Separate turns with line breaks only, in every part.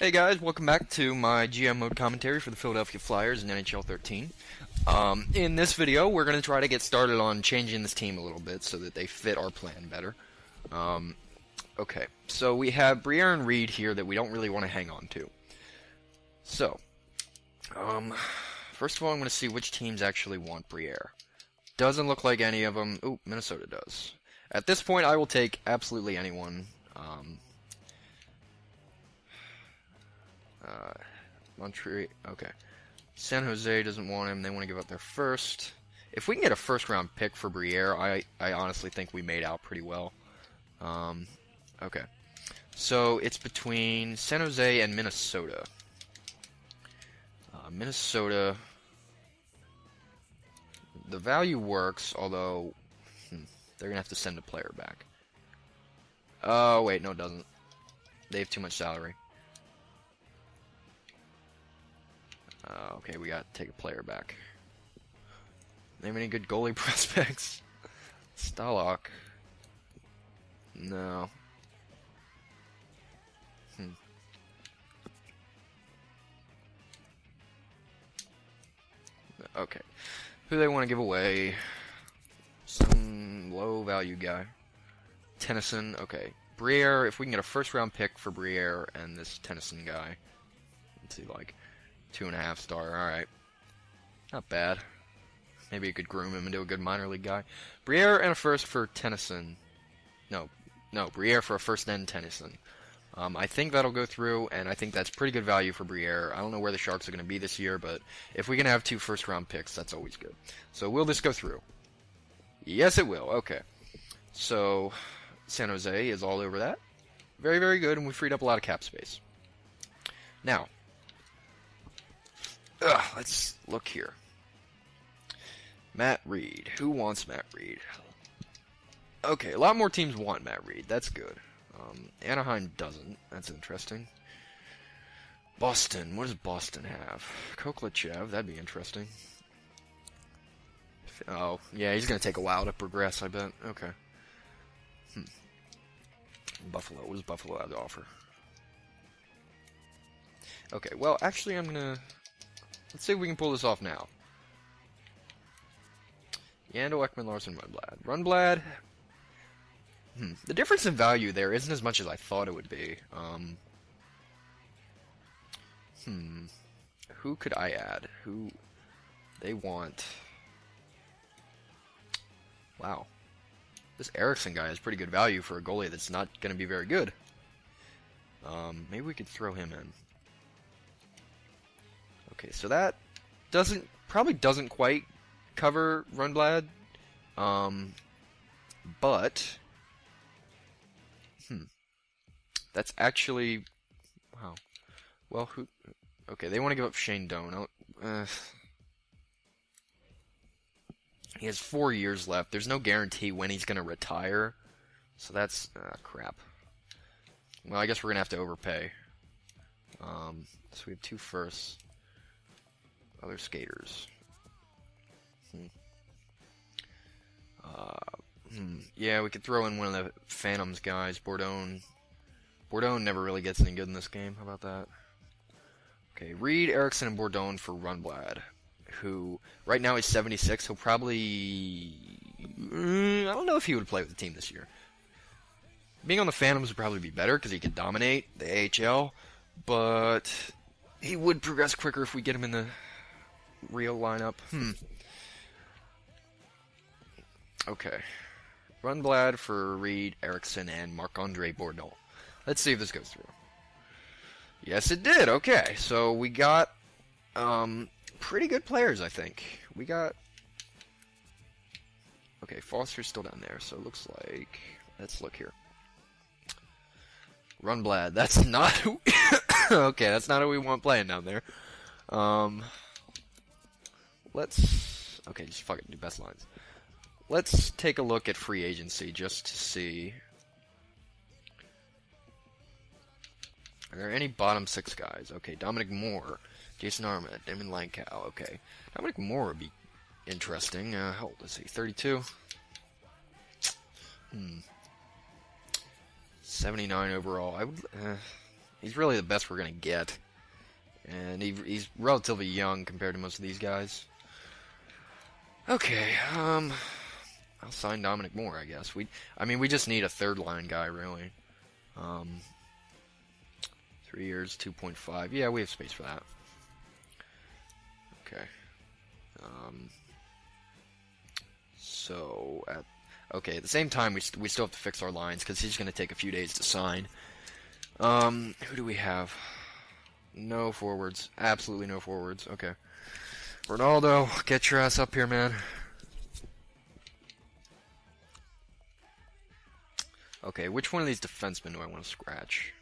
Hey guys, welcome back to my GM mode commentary for the Philadelphia Flyers in NHL 13. In this video, we're going to try to get started on changing this team a little bit so that they fit our plan better. Okay, so we have Briere and Reed here that we don't really want to hang on to. So, first of all, I'm going to see which teams actually want Briere. Doesn't look like any of them. Ooh, Minnesota does. At this point, I will take absolutely anyone. Montreal, okay. San Jose doesn't want him. They want to give up their first. If we can get a first-round pick for Briere, I honestly think we made out pretty well. Okay. So it's between San Jose and Minnesota. Minnesota, the value works, although they're going to have to send a player back. Oh, wait, no, it doesn't. They have too much salary. Okay, we got to take a player back. Name any good goalie prospects? Stalock. No. Okay. Who do they want to give away? Some low-value guy. Tennyson, okay. Briere, if we can get a first-round pick for Briere and this Tennyson guy. Let's see, like, 2.5 star, alright. Not bad. Maybe you could groom him into a good minor league guy. Briere and a first for Tennyson. No, Briere for a first and Tennyson. I think that'll go through, and I think that's pretty good value for Briere. I don't know where the Sharks are going to be this year, but if we can have 2 first-round picks, that's always good. So will this go through? Yes, it will. Okay. So San Jose is all over that. Very, very good, and we freed up a lot of cap space. Now, let's look here. Matt Reed. Who wants Matt Reed? Okay, a lot more teams want Matt Reed. That's good. Anaheim doesn't. That's interesting. Boston. What does Boston have? Koklachev. That'd be interesting. Oh, yeah, he's going to take a while to progress, I bet. Okay. Buffalo. What does Buffalo have to offer? Okay, well, actually, I'm going to... Let's see if we can pull this off now. Yandel, Ekman, Larson, Rundblad. Rundblad... The difference in value there isn't as much as I thought it would be. Who could I add? Who... They want... Wow. This Eriksson guy has pretty good value for a goalie that's not going to be very good. Maybe we could throw him in. Okay, so that probably doesn't quite cover Rundblad, but that's actually wow. Well, who? Okay, they want to give up Shane Doan. He has 4 years left. There's no guarantee when he's going to retire, so that's crap. Well, I guess we're gonna have to overpay. So we have 2 firsts. Other skaters. Yeah, we could throw in one of the Phantoms guys, Bourdon. Bourdon never really gets any good in this game. How about that? Okay, Reed, Eriksson, and Bourdon for Rundblad, who right now is 76. He'll probably... I don't know if he would play with the team this year. Being on the Phantoms would probably be better because he could dominate the AHL, but he would progress quicker if we get him in the real lineup. Okay. Rundblad for Reed, Eriksson, and Marc-Andre Bourdon. Let's see if this goes through. Yes, it did. Okay, so we got pretty good players, I think. We got... Okay, Foster's still down there, so it looks like... Let's look here. Rundblad, that's not who... Okay, that's not who we want playing down there. Let's... Okay, just fucking do best lines. Let's take a look at free agency just to see... Are there any bottom 6 guys? Okay, Dominic Moore, Jason Arnott, Damon Langkow. Okay, Dominic Moore would be interesting. How old is he? 32? 79 overall. I would... He's really the best we're gonna get, and he's relatively young compared to most of these guys. Okay, I'll sign Dominic Moore, I guess. We just need a third line guy, really. 3 years, 2.5. Yeah, we have space for that. Okay. Okay, at the same time, we still have to fix our lines, because he's going to take a few days to sign. Who do we have? No forwards. Absolutely no forwards. Okay. Ronaldo, get your ass up here, man. Okay, which one of these defensemen do I want to scratch?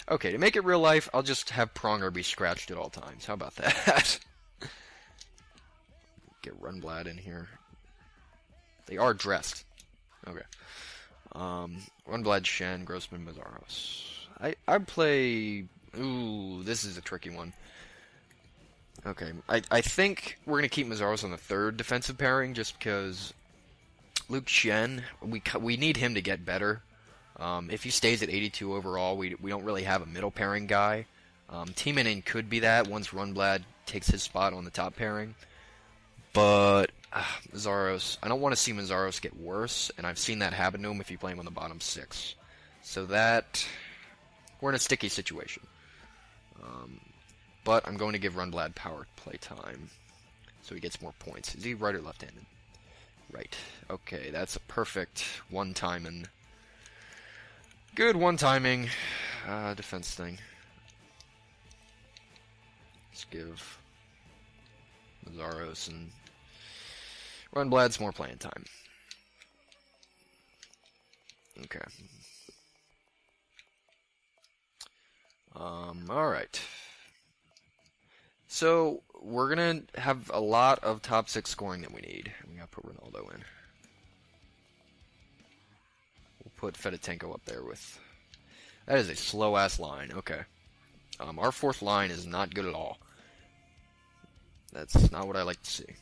Okay, to make it real life, I'll just have Pronger be scratched at all times. How about that? Get Rundblad in here. They are dressed. Okay. Rundblad, Shen, Grossman, Mazzaros. I'd play... Ooh, this is a tricky one. Okay, I think we're going to keep Mazzaros on the third defensive pairing, just because Luke Shen, we need him to get better. If he stays at 82 overall, we don't really have a middle pairing guy. Timonen could be that once Rundblad takes his spot on the top pairing. But Mazzaros, I don't want to see Mazzaros get worse, and I've seen that happen to him if you play him on the bottom six. So we're in a sticky situation. But I'm going to give Rundblad power play time, so he gets more points. Is he right or left-handed? Right. Okay, that's a perfect one-timing. Good one-timing defense thing. Let's give Mazzaros and Rundblad some more playing time. Okay. Alright. So, we're going to have a lot of top six scoring that we need. We got to put Ronaldo in. We'll put Fedotenko up there with... That is a slow-ass line. Okay. Our fourth line is not good at all. That's not what I like to see.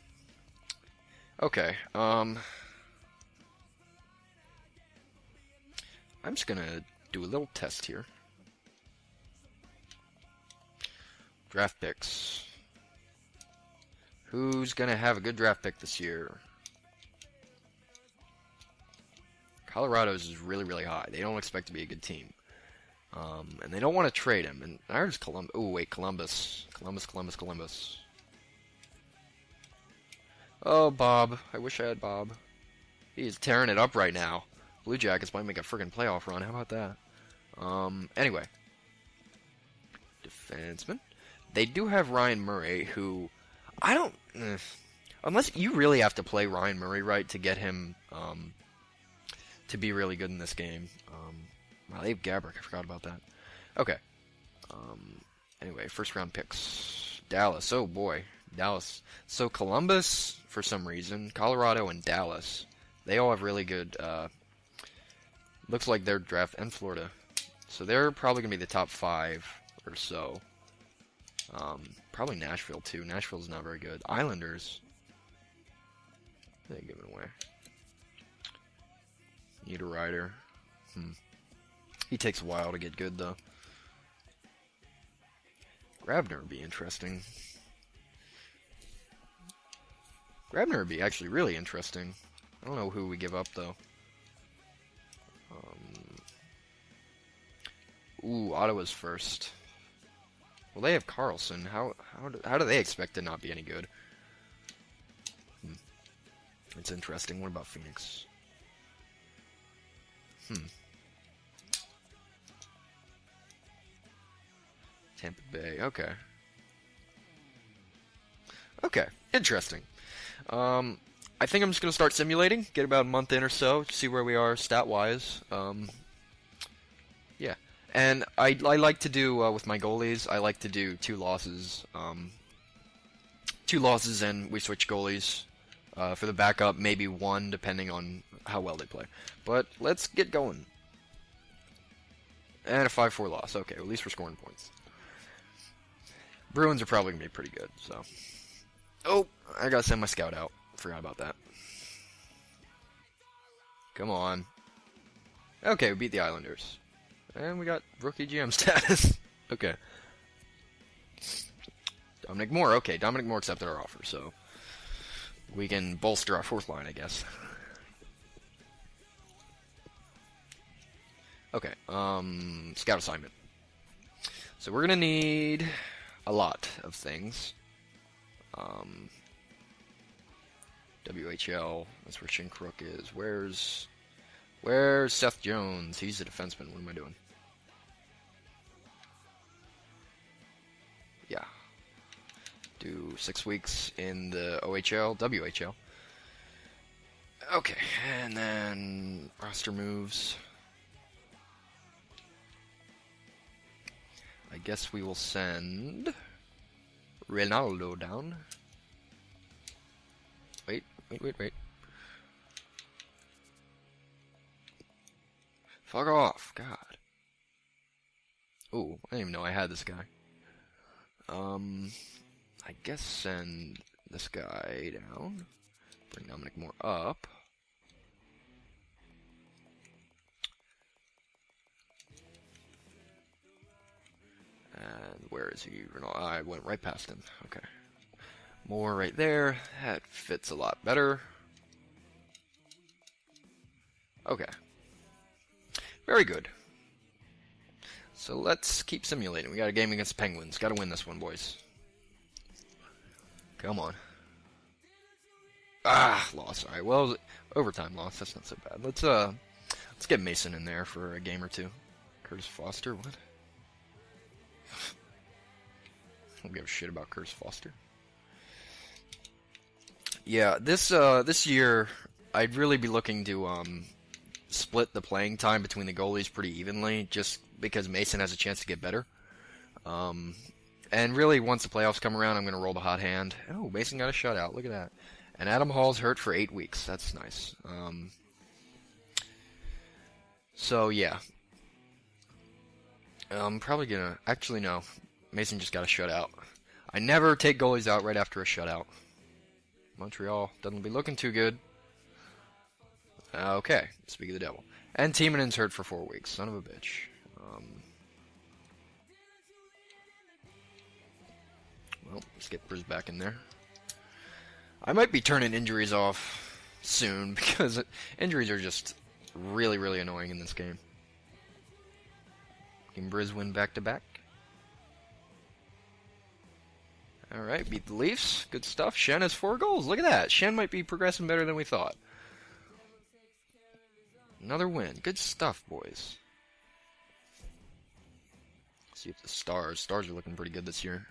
Okay. I'm just going to do a little test here. Draft picks. Who's going to have a good draft pick this year? Colorado's is really, really high. They don't expect to be a good team. And they don't want to trade him. And there's Columbus. Oh, wait, Columbus. Columbus. Oh, Bob. I wish I had Bob. He's tearing it up right now. Blue Jackets might make a friggin' playoff run. How about that? Anyway. Defenseman. They do have Ryan Murray, who... I don't... unless you really have to play Ryan Murray right to get him to be really good in this game. Wow, they have Gabrick. I forgot about that. Okay. Anyway, first round picks. Dallas. Oh, boy. Dallas. So, Columbus, for some reason, Colorado, and Dallas. They all have really good... looks like their draft... And Florida. So, they're probably going to be the top 5 or so. Probably Nashville, too. Nashville's not very good. Islanders. They're giving away. Need a rider. He takes a while to get good, though. Grabner would be interesting. Grabner would be actually really interesting. I don't know who we give up, though. Ooh, Ottawa's first. Well, they have Carlson. How do they expect to not be any good? It's interesting. What about Phoenix? Tampa Bay. Okay. Okay. Interesting. I think I'm just going to start simulating. Get about a month in or so. See where we are stat-wise. Yeah. And I like to do, with my goalies, I like to do 2 losses. 2 losses and we switch goalies. For the backup, maybe 1, depending on how well they play. But let's get going. And a 5-4 loss. Okay, at least we're scoring points. Bruins are probably going to be pretty good, so... Oh, I gotta send my scout out. Forgot about that. Come on. Okay, we beat the Islanders. And we got rookie GM status. Okay. Dominic Moore. Okay, Dominic Moore accepted our offer, so we can bolster our fourth line, I guess. Okay, scout assignment. So we're gonna need a lot of things. WHL, that's where Shinkrook is. Where's Seth Jones? He's a defenseman. What am I doing? Yeah. Do 6 weeks in the OHL, WHL. Okay, and then roster moves. I guess we will send Ronaldo down. Wait. Fuck off, God. Ooh, I didn't even know I had this guy. I guess send this guy down. Bring Dominic Moore up. And where is he? I went right past him. Okay. Moore right there. That fits a lot better. Okay. Very good. So let's keep simulating. We got a game against the Penguins. Got to win this one, boys. Come on. Ah, loss. All right. Well, overtime loss. That's not so bad. Let's get Mason in there for a game or two. Curtis Foster. What? I don't give a shit about Curtis Foster. Yeah, this year I'd really be looking to split the playing time between the goalies pretty evenly, just because Mason has a chance to get better. And really, once the playoffs come around, I'm going to roll the hot hand. Oh, Mason got a shutout. Look at that. And Adam Hall's hurt for 8 weeks. That's nice. So, yeah. I'm probably going to... Actually, no. Mason just got a shutout. I never take goalies out right after a shutout. Montreal doesn't be looking too good. Okay, speak of the devil. And Tiemannin's hurt for 4 weeks. Son of a bitch. Well, let's get Briz back in there. I might be turning injuries off soon, because injuries are just really, really annoying in this game. Can Briz win back-to-back? Alright, beat the Leafs. Good stuff. Shen has 4 goals. Look at that. Shen might be progressing better than we thought. Another win. Good stuff, boys. Let's see if the Stars are looking pretty good this year.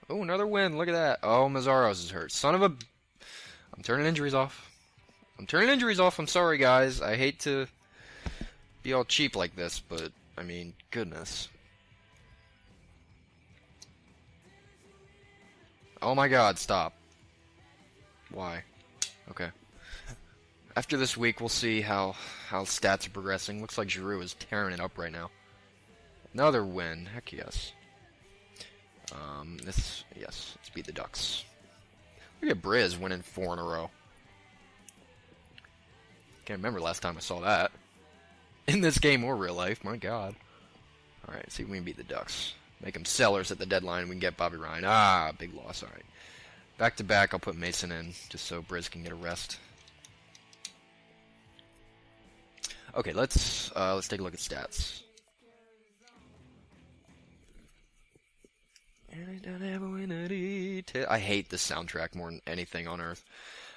Oh, another win. Look at that. Oh, Mazzaros is hurt. Son of a... I'm turning injuries off. I'm sorry, guys. I hate to be all cheap like this, but, I mean, goodness. Oh my god, stop. Why? Okay. After this week, we'll see how stats are progressing. Looks like Giroux is tearing it up right now. Another win. Heck yes. Yes, let's beat the Ducks. Look at Briz winning 4 in a row. Can't remember last time I saw that. In this game or real life, my god. Alright, see if we can beat the Ducks. Make them sellers at the deadline and we can get Bobby Ryan. Ah, big loss, alright. Back to back, I'll put Mason in, just so Briz can get a rest. Okay, let's take a look at stats. I hate this soundtrack more than anything on earth.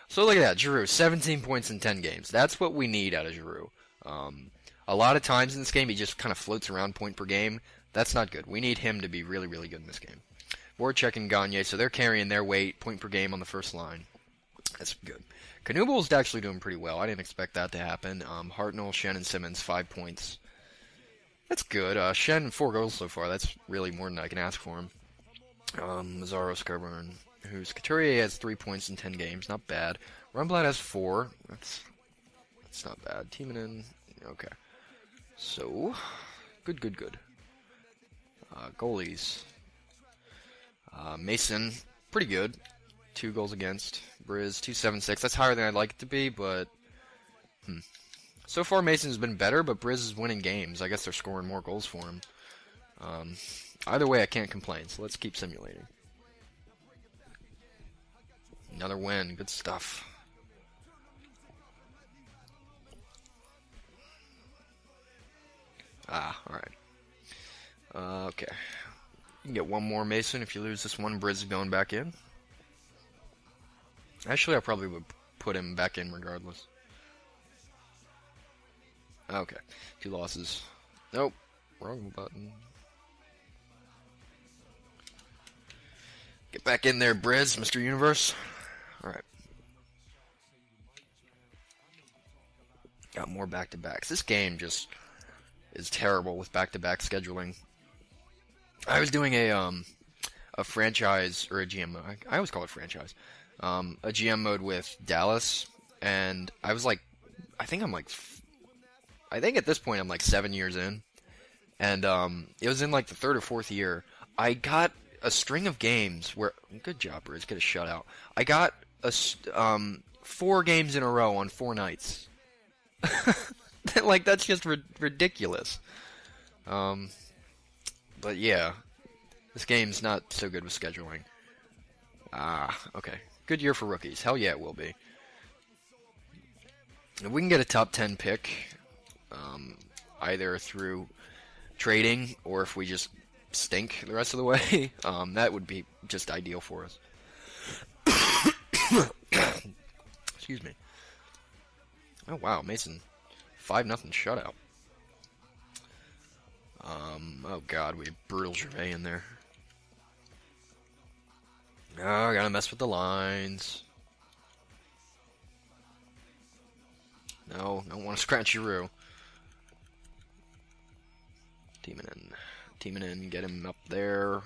So look at that, Giroux, 17 points in 10 games. That's what we need out of Giroux. A lot of times in this game, he just kind of floats around point per game. That's not good. We need him to be really, really good in this game. Voracek and Gagne, so they're carrying their weight, point per game on the first line. That's good. Knubel's actually doing pretty well. I didn't expect that to happen. Hartnell, Shen, and Simmons, 5 points. That's good. Shen, 4 goals so far. That's really more than I can ask for him. Mazzaros, Coburn, Couturier has 3 points in 10 games. Not bad. Rundblad has 4. That's not bad. Tiemannin, okay. So, good. Goalies. Mason, pretty good. 2 goals against. Briz, 2.76. That's higher than I'd like it to be, but So far, Mason's been better, but Briz is winning games. I guess they're scoring more goals for him. Either way, I can't complain, so let's keep simulating. Another win. Good stuff. Alright. Okay. You can get one more Mason. If you lose this one, Briz is going back in. Actually, I probably would put him back in regardless. Okay. 2 losses. Nope. Wrong button. Get back in there, Briz, Mr. Universe. Alright. Got more back-to-backs. This game just is terrible with back-to-back scheduling. I was doing a franchise, or a GM mode. I always call it franchise. A GM mode with Dallas, and I was like, I think at this point I'm like 7 years in, and it was in like the 3rd or 4th year. I got a string of games where, good job, Briz, get a shutout. I got 4 games in a row on 4 nights. Like, that's just ridiculous. But yeah, this game's not so good with scheduling. Okay. Good year for rookies. Hell yeah, it will be. If we can get a top 10 pick, either through trading or if we just stink the rest of the way, that would be just ideal for us. Excuse me. Oh wow, Mason, 5-0 shutout. Oh god, we have brutal Gervais in there. Oh, I gotta mess with the lines. No, don't want to scratch Giroux. Teaming in, get him up there.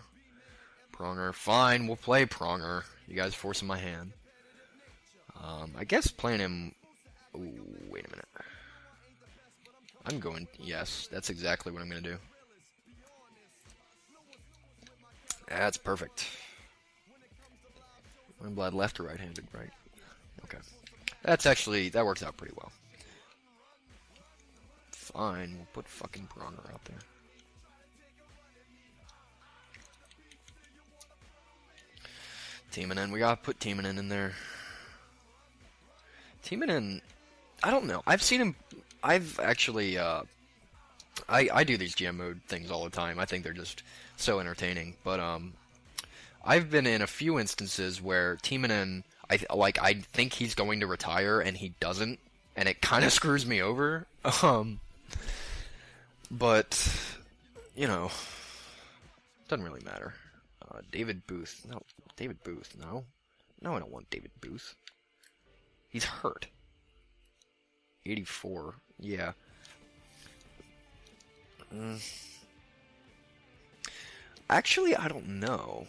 Pronger, fine, we'll play Pronger. You guys forcing my hand. I guess playing him... Ooh, wait a minute. I'm going... Yes, that's exactly what I'm going to do. That's perfect. Windblad left or right-handed, right? Okay. That works out pretty well. Fine, we'll put fucking Pronger out there. Teaming, we gotta put Teaming in there. Teaming, I don't know. I've seen him. I've actually. I do these GM mode things all the time. I think they're just so entertaining. But I've been in a few instances where Teaming, I think he's going to retire and he doesn't, and it kind of screws me over. But you know, doesn't really matter. David Booth. No, David Booth. No, I don't want David Booth. He's hurt. 84. Yeah. Actually, I don't know.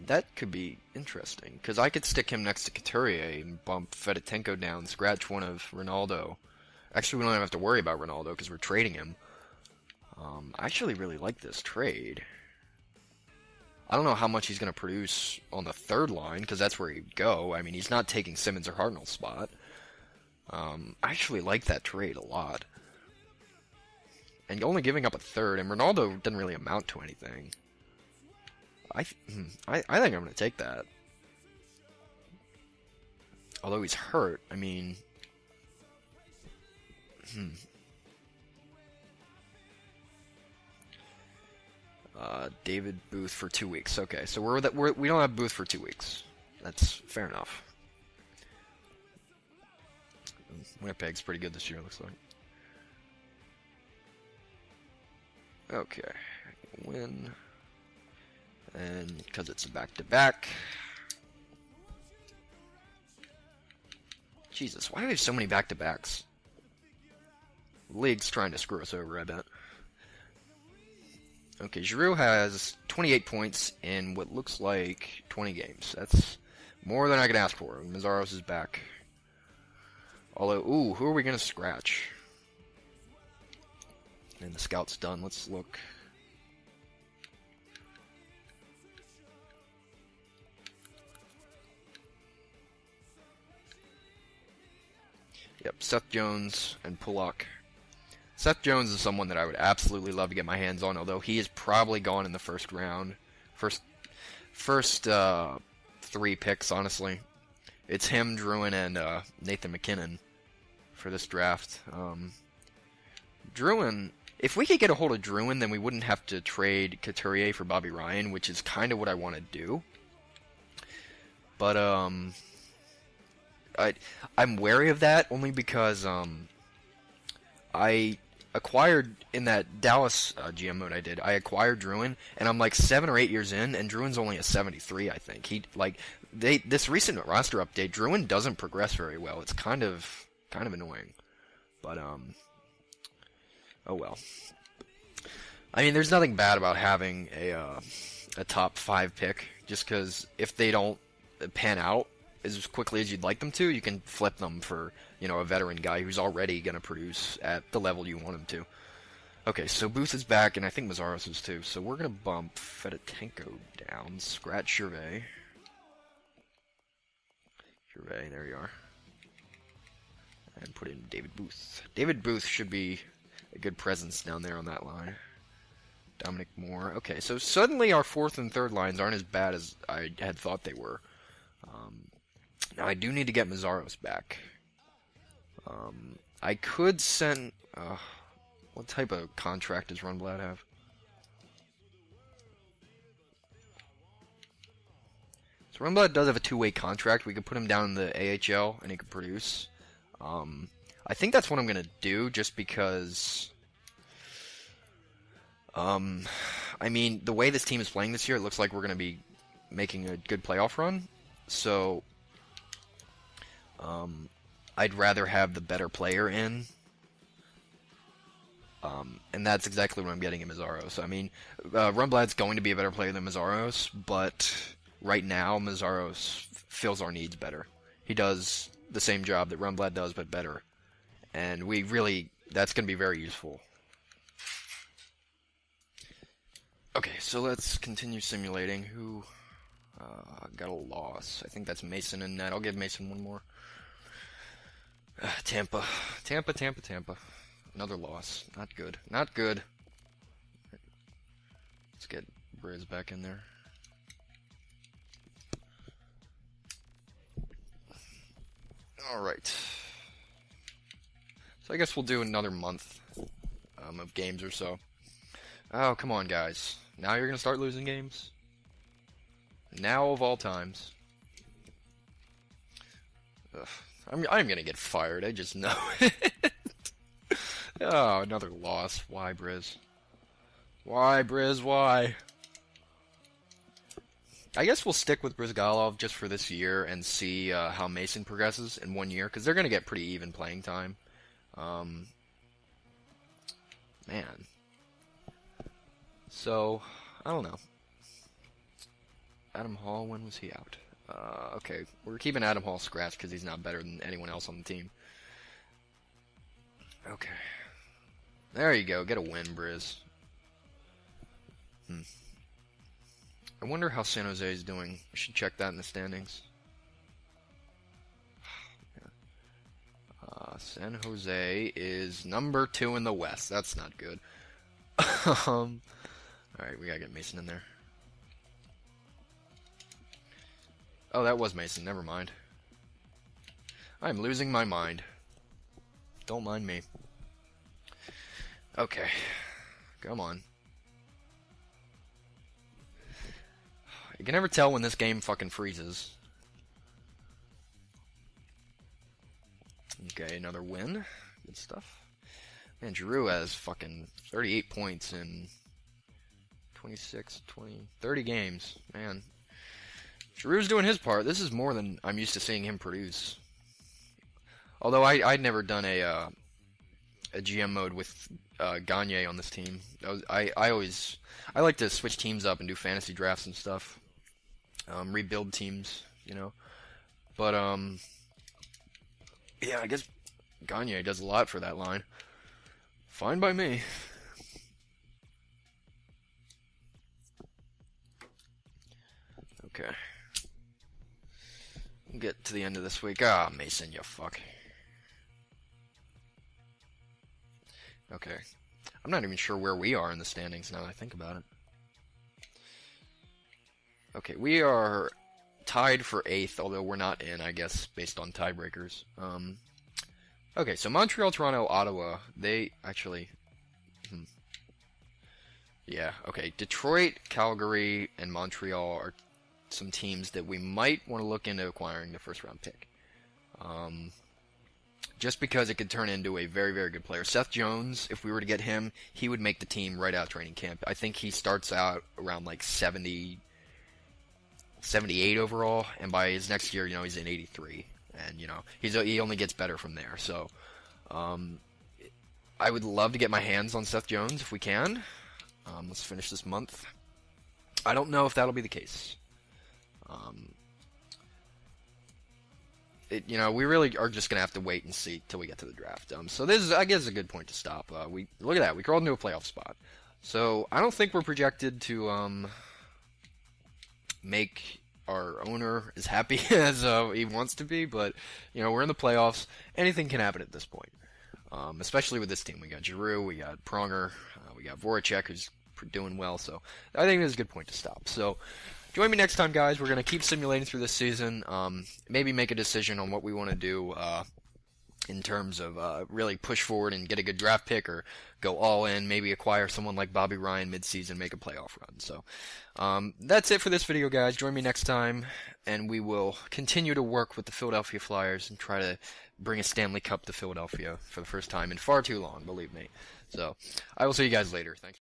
That could be interesting, because I could stick him next to Couturier and bump Fedotenko down, scratch one of Ronaldo. Actually, we don't even have to worry about Ronaldo, because we're trading him. I actually really like this trade. I don't know how much he's going to produce on the 3rd line, because that's where he'd go. I mean, he's not taking Simmons or Hartnell's spot. I actually like that trade a lot. And only giving up a 3rd, and Ronaldo doesn't really amount to anything. I think I'm going to take that. Although he's hurt, I mean... David Booth for 2 weeks. Okay, so we don't have Booth for 2 weeks. That's fair enough. Winnipeg's pretty good this year, looks like. Okay, win. And because it's a back-to-back. Jesus, why do we have so many back-to-backs? The league's trying to screw us over, I bet. Okay, Giroux has 28 points in what looks like 20 games. That's more than I could ask for. Mazaros is back. Although, ooh, who are we going to scratch? And the scout's done. Let's look. Yep, Seth Jones and Pullock. Seth Jones is someone that I would absolutely love to get my hands on, although he is probably gone in the first round. First 3 picks, honestly. It's him, Druin, and Nathan McKinnon for this draft. Druin, if we could get a hold of Druin, then we wouldn't have to trade Couturier for Bobby Ryan, which is kind of what I want to do. But I'm wary of that only because I acquired in that Dallas GM mode I acquired Druin, and I'm like 7 or 8 years in, and Druin's only a 73, I think. This recent roster update, Druin doesn't progress very well. It's kind of annoying, but oh well. I mean, there's nothing bad about having a top 5 pick, just because if they don't pan out as quickly as you'd like them to, you can flip them for, a veteran guy who's already going to produce at the level you want him to. Okay, so Booth is back, and I think Mazzaros is too. So we're going to bump Fedotenko down, scratch Gervais. Gervais, there you are. And put in David Booth. David Booth should be a good presence down there on that line. Dominic Moore. Okay, so suddenly our 4th and 3rd lines aren't as bad as I had thought they were. Now I do need to get Mazzaros back. I could send... what type of contract does Rundblad have? So Rundblad does have a 2-way contract. We could put him down in the AHL and he could produce. I think that's what I'm going to do just because... I mean, the way this team is playing this year, it looks like we're going to be making a good playoff run. So, I'd rather have the better player in. And that's exactly what I'm getting in Mazzaros. I mean, Rundblad's going to be a better player than Mazzaros, but right now, Mazzaros fills our needs better. He does the same job that Rundblad does, but better. And that's going to be very useful. Okay, so let's continue simulating. Who got a loss? I think that's Mason and Ned. I'll give Mason one more. Tampa. Another loss. Not good. Not good. Let's get Briz back in there. Alright. So I guess we'll do another month of games or so. Oh, come on, guys. Now you're going to start losing games? Now of all times. Ugh. I'm going to get fired. I just know it. Oh, another loss. Why, Briz? Why, Briz? Why? I guess we'll stick with Brizgalov just for this year and see how Mason progresses in 1 year, because they're going to get pretty even playing time. Man. So, I don't know. Adam Hall, when was he out? Okay, we're keeping Adam Hall scratched because he's not better than anyone else on the team. Okay. There you go, get a win, Briz. I wonder how San Jose is doing. We should check that in the standings. San Jose is number 2 in the West. That's not good. Alright, we gotta get Mason in there. Oh, that was Mason. Never mind. I'm losing my mind. Don't mind me. Okay. Come on. You can never tell when this game fucking freezes. Okay, another win. Good stuff. Man, Giroux has fucking 38 points in 30 games. Man. Giroux's doing his part. This is more than I'm used to seeing him produce. Although I'd never done a GM mode with Gagne on this team. I like to switch teams up and do fantasy drafts and stuff. Rebuild teams, you know. But yeah, I guess Gagne does a lot for that line. Fine by me. Okay. We'll get to the end of this week. Ah, Mason, you fuck. Okay. I'm not even sure where we are in the standings now that I think about it. Okay, we are tied for 8th, although we're not in, I guess, based on tiebreakers. Okay, so Montreal, Toronto, Ottawa, they actually... Yeah, okay. Detroit, Calgary, and Montreal are some teams that we might want to look into acquiring the first-round pick. Just because it could turn into a very, very good player. Seth Jones, if we were to get him, he would make the team right out of training camp. I think he starts out around like 70, 78 overall, and by his next year, he's in 83. And, he only gets better from there. So, I would love to get my hands on Seth Jones if we can. Let's finish this month. I don't know if that'll be the case. We really are just going to have to wait and see till we get to the draft. So this is, I guess, a good point to stop. Look at that. We crawled into a playoff spot. So I don't think we're projected to make our owner as happy as he wants to be, but we're in the playoffs. Anything can happen at this point, especially with this team. We got Giroux, we got Pronger, we got Voracek, who's doing well. So I think this is a good point to stop. So join me next time, guys. We're going to keep simulating through this season. Maybe make a decision on what we want to do in terms of really push forward and get a good draft pick, or go all in, maybe acquire someone like Bobby Ryan midseason, make a playoff run. So that's it for this video, guys. Join me next time, and we will continue to work with the Philadelphia Flyers and try to bring a Stanley Cup to Philadelphia for the first time in far too long, believe me. So I will see you guys later. Thanks.